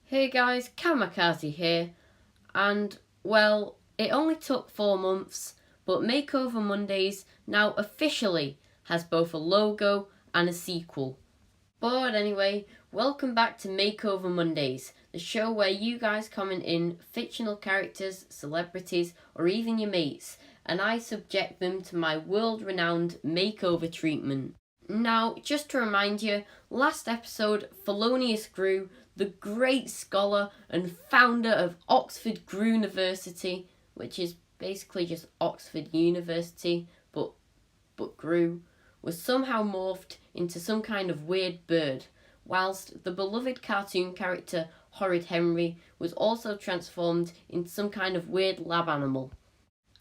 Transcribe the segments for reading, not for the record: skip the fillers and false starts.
Hey guys, Kamikaze here, and well, it only took 4 months, but Makeover Mondays now officially has both a logo and a sequel. But anyway, welcome back to Makeover Mondays, the show where you guys comment in fictional characters, celebrities, or even your mates, and I subject them to my world-renowned makeover treatment. Now, just to remind you, last episode, Felonious Grew, the great scholar and founder of Oxford Grew University, which is basically just Oxford University, but grew, was somehow morphed into some kind of weird bird, whilst the beloved cartoon character Horrid Henry was also transformed into some kind of weird lab animal.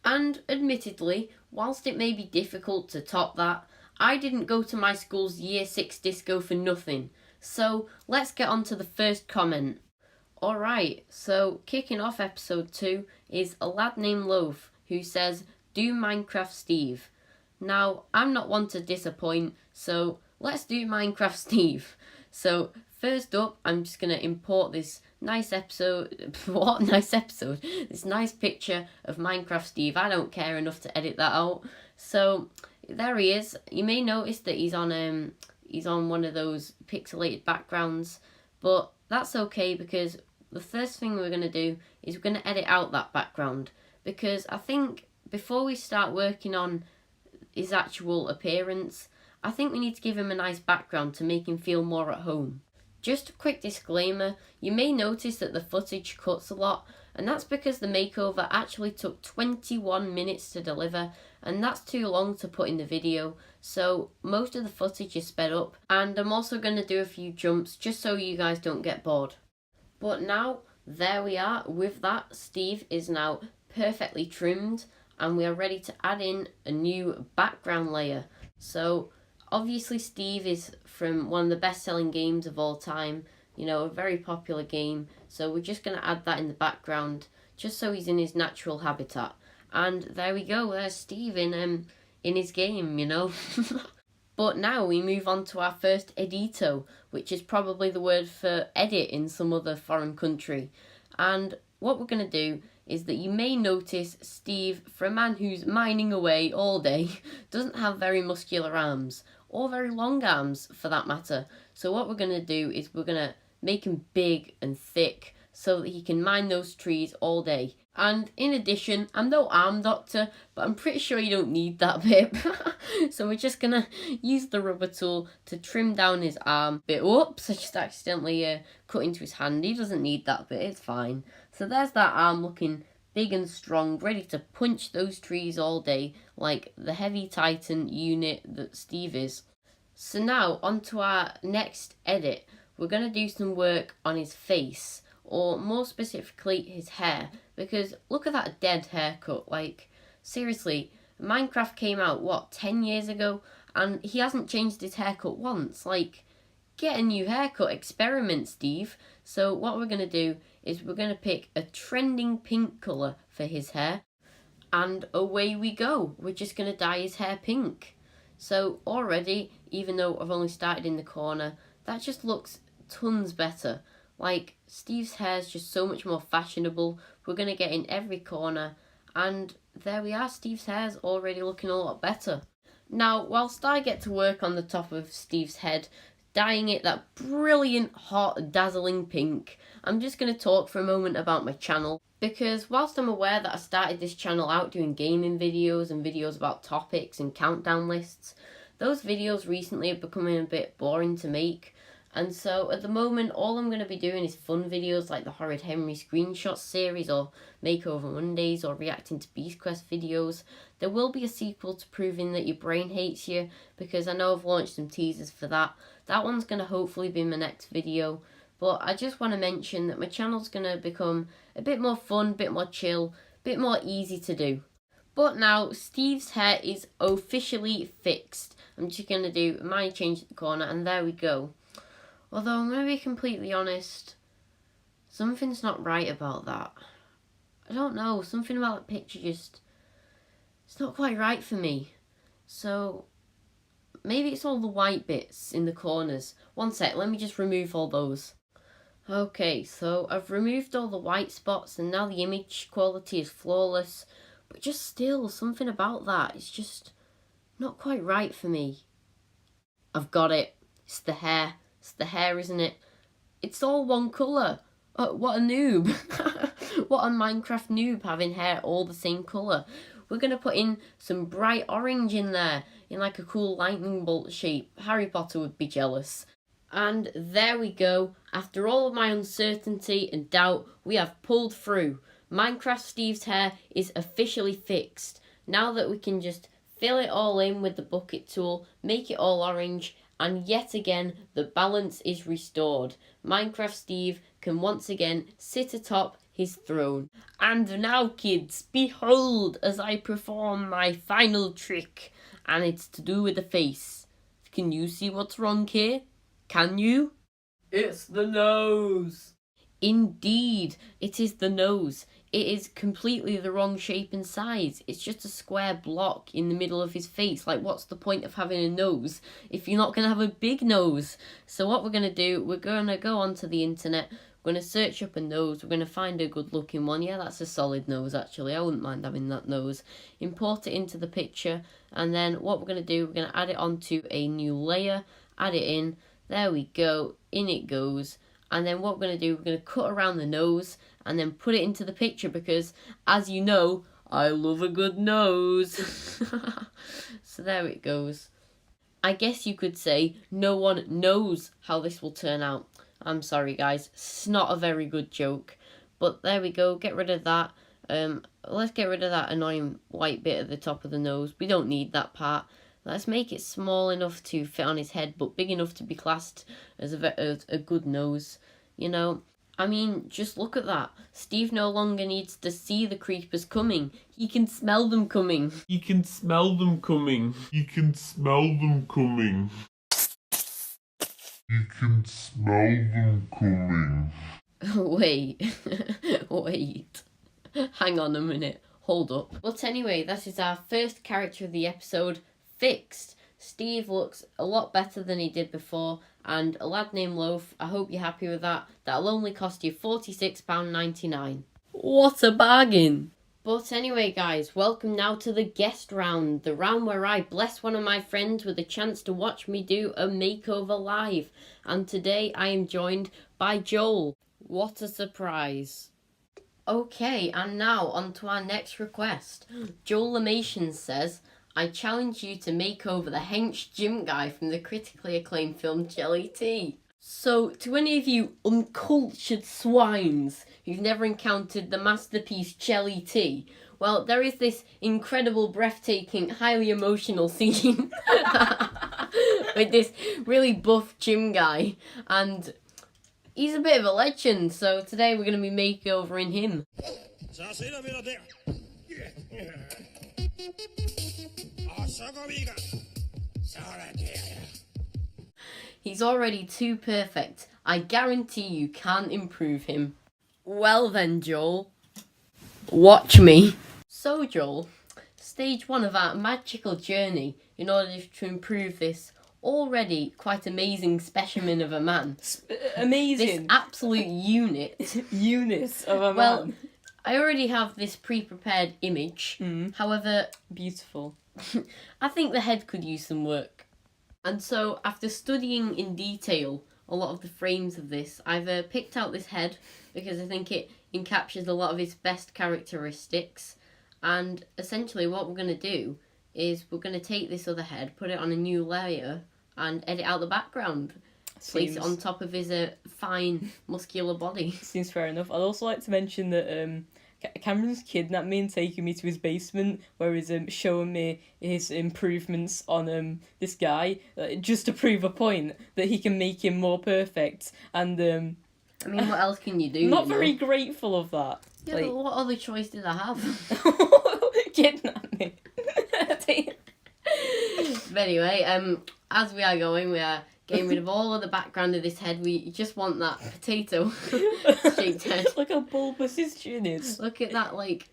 And admittedly, whilst it may be difficult to top that, I didn't go to my school's Year 6 disco for nothing. So let's get on to the first comment. Alright, so kicking off episode 2 is a lad named Loaf who says, "Do Minecraft Steve." Now, I'm not one to disappoint, so let's do Minecraft Steve. So first up, I'm just going to import this nice episode. What nice episode? This nice picture of Minecraft Steve. I don't care enough to edit that out. So there he is. You may notice that he's on one of those pixelated backgrounds, but that's okay because the first thing we're going to do is we're going to edit out that background, because I think before we start working on his actual appearance, I think we need to give him a nice background to make him feel more at home. Just a quick disclaimer, you may notice that the footage cuts a lot, and that's because the makeover actually took 21 minutes to deliver, and that's too long to put in the video, so most of the footage is sped up, and I'm also going to do a few jumps just so you guys don't get bored. But now, there we are. With that, Steve is now perfectly trimmed, and we are ready to add in a new background layer. So obviously Steve is from one of the best-selling games of all time, a very popular game, so we're just going to add that in the background just so he's in his natural habitat. And there we go, there's Steve in his game. But now we move on to our first edito, which is probably the word for edit in some other foreign country. And what we're going to do is that you may notice Steve, for a man who's mining away all day, doesn't have very muscular arms, or very long arms for that matter. So what we're going to do is we're going to make him big and thick so that he can mine those trees all day. And in addition, I'm no arm doctor, but I'm pretty sure you don't need that bit. So we're just going to use the rubber tool to trim down his arm bit. Whoops, I just accidentally cut into his hand. He doesn't need that bit, it's fine. So there's that arm looking big and strong, ready to punch those trees all day like the heavy titan unit that Steve is. So now, on to our next edit. We're going to do some work on his face, or more specifically his hair, because look at that dead haircut. Like, seriously, Minecraft came out, 10 years ago, and he hasn't changed his haircut once. Like, get a new haircut, experiment, Steve. So what we're going to do is we're going to pick a trending pink colour for his hair, and away we go. We're just going to dye his hair pink. So already, even though I've only started in the corner, that just looks tons better. Like, Steve's hair is just so much more fashionable. We're going to get in every corner, and there we are, Steve's hair's already looking a lot better. Now, whilst I get to work on the top of Steve's head, dyeing it that brilliant, hot, dazzling pink, I'm just going to talk for a moment about my channel, because whilst I'm aware that I started this channel out doing gaming videos and videos about topics and countdown lists, those videos recently have become a bit boring to make. And so at the moment, all I'm going to be doing is fun videos like the Horrid Henry screenshot series, or Makeover Mondays, or reacting to Beast Quest videos. There will be a sequel to Proving That Your Brain Hates You, because I know I've launched some teasers for that. That one's going to hopefully be my next video. But I just want to mention that my channel's going to become a bit more fun, a bit more chill, a bit more easy to do. But now, Steve's hair is officially fixed. I'm just going to do a minor change at the corner, and there we go. Although, I'm going to be completely honest, something's not right about that. I don't know, something about that picture it's not quite right for me. So, maybe it's all the white bits in the corners. One sec, let me just remove all those. Okay, so I've removed all the white spots and now the image quality is flawless, but just still, something about that is just not quite right for me. I've got it. It's the hair. It's the hair, isn't it? It's all one colour. What a noob. What a Minecraft noob having hair all the same colour. We're going to put in some bright orange in there, in like a cool lightning bolt shape. Harry Potter would be jealous. And there we go. After all of my uncertainty and doubt, we have pulled through. Minecraft Steve's hair is officially fixed. Now that we can just fill it all in with the bucket tool, make it all orange, and yet again the balance is restored. Minecraft Steve can once again sit atop his throne. And now, kids, behold as I perform my final trick, and it's to do with the face. Can you see what's wrong here? Can you? It's the nose. Indeed, it is the nose. It is completely the wrong shape and size. It's just a square block in the middle of his face. Like, what's the point of having a nose if you're not going to have a big nose? So what we're going to do, we're going to go onto the internet. We're going to search up a nose. We're going to find a good looking one. Yeah, that's a solid nose, actually. I wouldn't mind having that nose. Import it into the picture. And then what we're going to do, we're going to add it onto a new layer. Add it in. There we go. In it goes. And then what we're going to do, we're going to cut around the nose and then put it into the picture because, as you know, I love a good nose. So there it goes. I guess you could say no one knows how this will turn out. I'm sorry, guys. It's not a very good joke. But there we go. Get rid of that. Let's get rid of that annoying white bit at the top of the nose. We don't need that part. Let's make it small enough to fit on his head, but big enough to be classed as a good nose. You know, I mean, just look at that. Steve no longer needs to see the creepers coming. He can smell them coming. You can smell them coming. You can smell them coming. You can smell them coming. Wait. Wait. Hang on a minute. Hold up. But anyway, that is our first character of the episode fixed. Steve looks a lot better than he did before, and a lad named Loaf, I hope you're happy with that. That'll only cost you £46.99. What a bargain! But anyway, guys, welcome now to the guest round, the round where I bless one of my friends with a chance to watch me do a makeover live. And today I am joined by Joel. What a surprise. Okay, and now on to our next request. Joel Lamation says, I challenge you to make over the hench gym guy from the critically acclaimed film Jelly Tea. So, to any of you uncultured swines who've never encountered the masterpiece Jelly Tea, well, there is this incredible, breathtaking, highly emotional scene with this really buff gym guy, and he's a bit of a legend, so today we're going to be makeovering him. He's already too perfect. I guarantee you can't improve him. Well then, Joel. Watch me. So, Joel, stage 1 of our magical journey in order to improve this already quite amazing specimen of a man. Amazing. This absolute unit. Unit of a man. Well, I already have this pre-prepared image. However, beautiful. I think the head could use some work. And so, after studying in detail a lot of the frames of this, I've picked out this head because I think it encaptures a lot of its best characteristics. And essentially what we're going to do is we're going to take this other head, put it on a new layer, and edit out the background. Place it on top of his fine, muscular body. Seems fair enough. I'd also like to mention that Cameron's kidnapped me and taken me to his basement where he's showing me his improvements on this guy just to prove a point that he can make him more perfect. And I mean, what else can you do? Not very grateful of that. Yeah, but what other choice did I have? Kidnap me. But anyway, as we are going, we are getting rid of all of the background of this head. We just want that potato shaped head. Look how bulbous his chin is. Look at that, like,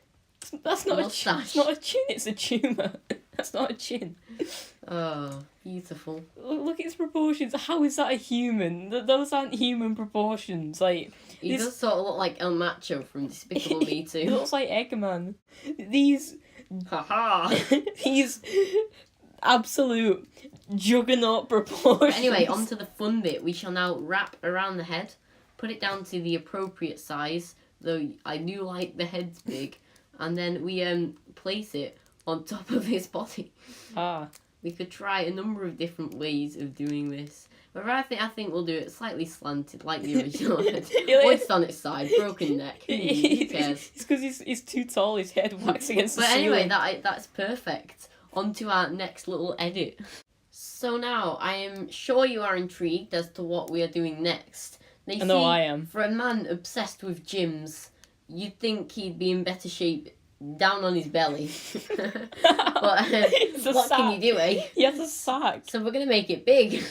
That's not mustache. It's not a chin, it's a tumour. That's not a chin. Oh, beautiful. Look at its proportions. How is that a human? Those aren't human proportions. Like, He does sort of look like El Macho from Despicable Me he too. looks like Eggman. These Haha. these absolute juggernaut proportions. Anyway, on to the fun bit. We shall now wrap around the head, put it down to the appropriate size, though I do like the head's big, and then we place it on top of his body. We could try a number of different ways of doing this. But I think we'll do it slightly slanted, like the original head. It's on its side, broken neck. Who cares? It's because he's too tall. His head whacks against the ceiling. ceiling. Anyway, that's perfect. On to our next little edit. So now, I am sure you are intrigued as to what we are doing next. I know I am. For a man obsessed with gyms, you'd think he'd be in better shape down on his belly. But what can you do, eh? He has a sack. So we're going to make it big.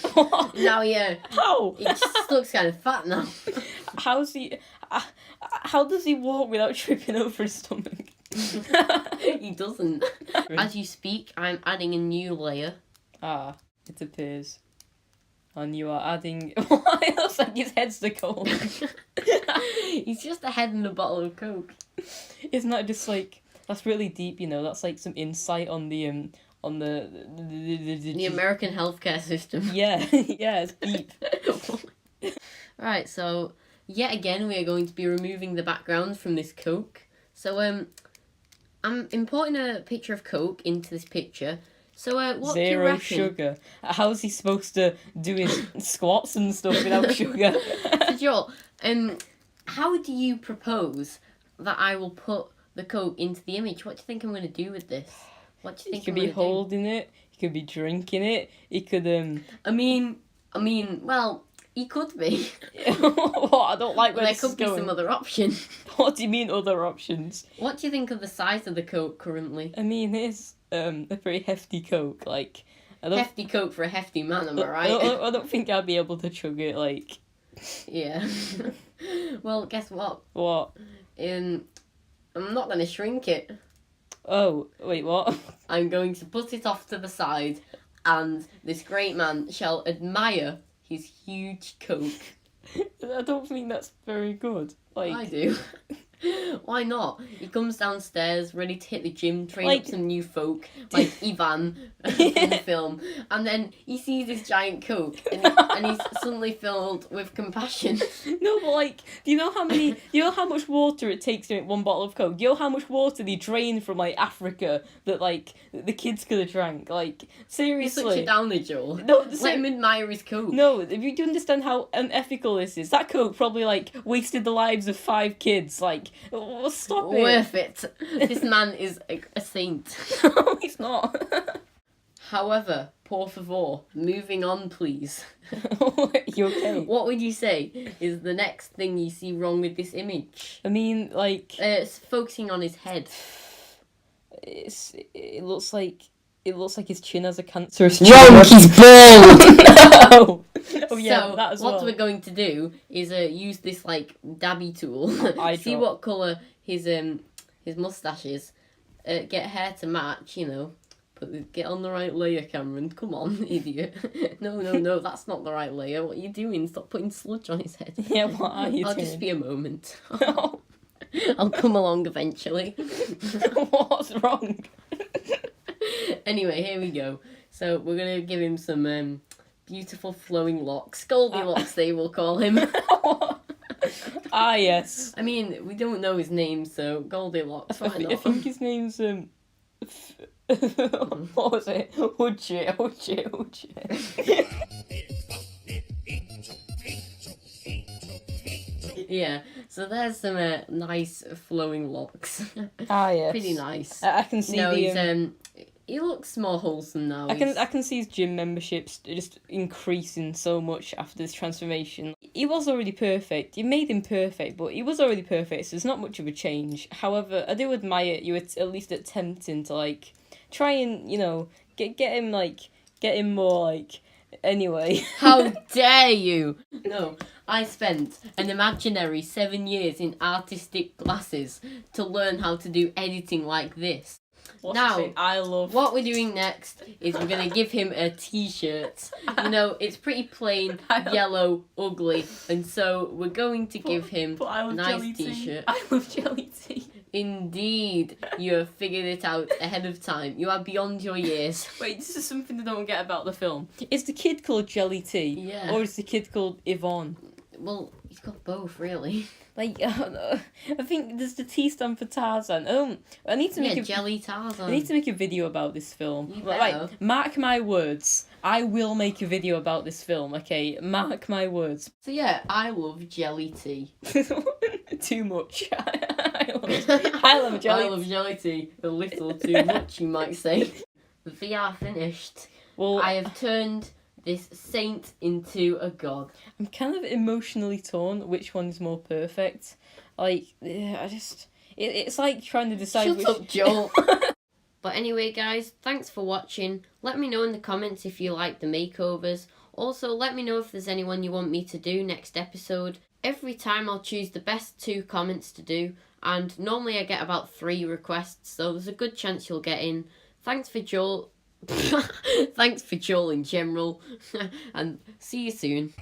Now, How? it just looks kind of fat now. How's he... how does he walk without tripping over his stomach? He doesn't. As you speak, I'm adding a new layer. It appears. And you are adding... It looks like his head's the coke. He's just a head and a bottle of Coke. Isn't that just like... That's really deep, you know? That's like some insight on the... The American healthcare system. Yeah, yeah, it's deep. Right, so yet again we are going to be removing the background from this Coke. So I'm importing a picture of Coke into this picture. So what do you Zero reckon? sugar. How's he supposed to do his squats and stuff without sugar? So Joel, how do you propose that I will put the Coke into the image? What do you think I'm going to do with this? What do you think He could be holding it. He could be drinking it. He could I mean, well, he could be. What? I don't like where There this could is be going. some other option. What do you mean other options? What do you think of the size of the Coke currently? I mean, it's a very hefty Coke. Like, I don't. Hefty Coke for a hefty man, am I right? I don't think I'd be able to chug it. Like, Yeah. Well, guess what? what? I'm not going to shrink it. Oh, wait, what? I'm going to put it off to the side, and this great man shall admire his huge Coke. I don't think that's very good. Like, I do. Why not? He comes downstairs ready to hit the gym, train Like- up some new folk, like Ivan from the film, and then he sees this giant Coke, and he's suddenly filled with compassion. no, but like, do you know how much water it takes to make one bottle of Coke? Do you know how much water they drain from like Africa that like the kids could have drank? Like, You're seriously. such a downer, Joel. No, Let him admire his Coke. No, if you do understand how unethical this is, that Coke probably like wasted the lives of 5 kids. Like, stop it. Worth it. This man is a saint. No, he's not. However, por favor, moving on, please. You okay? What would you say is the next thing you see wrong with this image? I mean, like, It's focusing on his head. it looks like his chin has a cancerous Wrong, he's bald! No. Oh yeah, So, that as what well. we're going to do is use this, like, dabby tool. Eye See drop. what colour his moustache is. Get hair to match, you know. Get on the right layer, Cameron. Come on, idiot. No, that's not the right layer. What are you doing? Stop putting sludge on his head. Yeah, what are you I'll doing? just be a moment. No. I'll come along eventually. What's wrong? Anyway, here we go. So we're going to give him some beautiful flowing locks. Goldilocks, they will call him. Ah, yes. I mean, we don't know his name, so Goldilocks, why I not? think his name's what was it? Uche. Yeah, so there's some nice flowing locks. Ah, yes. Pretty nice. I can see No, the. he's he looks more wholesome now. I can see his gym memberships just increasing so much after this transformation. He was already perfect. You made him perfect, but he was already perfect, so there's not much of a change. However, I do admire you at least attempting to like try and, you know, get him more like anyway. How dare you! No, I spent an imaginary 7 years in artistic classes to learn how to do editing like this. What's Now, the thing I love? What we're doing next is we're going to give him a t-shirt. You know, it's pretty plain, yellow, ugly, and so we're going to give him But I a love nice jelly t-shirt. I love jelly tea. Indeed, you have figured it out ahead of time. You are beyond your years. Wait, this is something I don't get about the film. Is the kid called Jelly Tea? Yeah. Or is the kid called Yvonne? Well, he's got both, really. Like, I don't know. I think there's the T stand for Tarzan. I need to make Jelly Tarzan. I need to make a video about this film. You Like, better. mark my words. I will make a video about this film, okay? Mark my words. So yeah, I love jelly tea. Too much. I love jelly. I love jelly tea. A little too much, you might say. We are finished. Well, I have turned this saint into a god. I'm kind of emotionally torn which one is more perfect. Like, it's like trying to decide Shut which... up, Joel. But anyway, guys, thanks for watching. Let me know in the comments if you like the makeovers. Also, let me know if there's anyone you want me to do next episode. Every time I'll choose the best 2 comments to do, and normally I get about 3 requests, so there's a good chance you'll get in. Thanks for Joel. Thanks for Joel in general, and see you soon.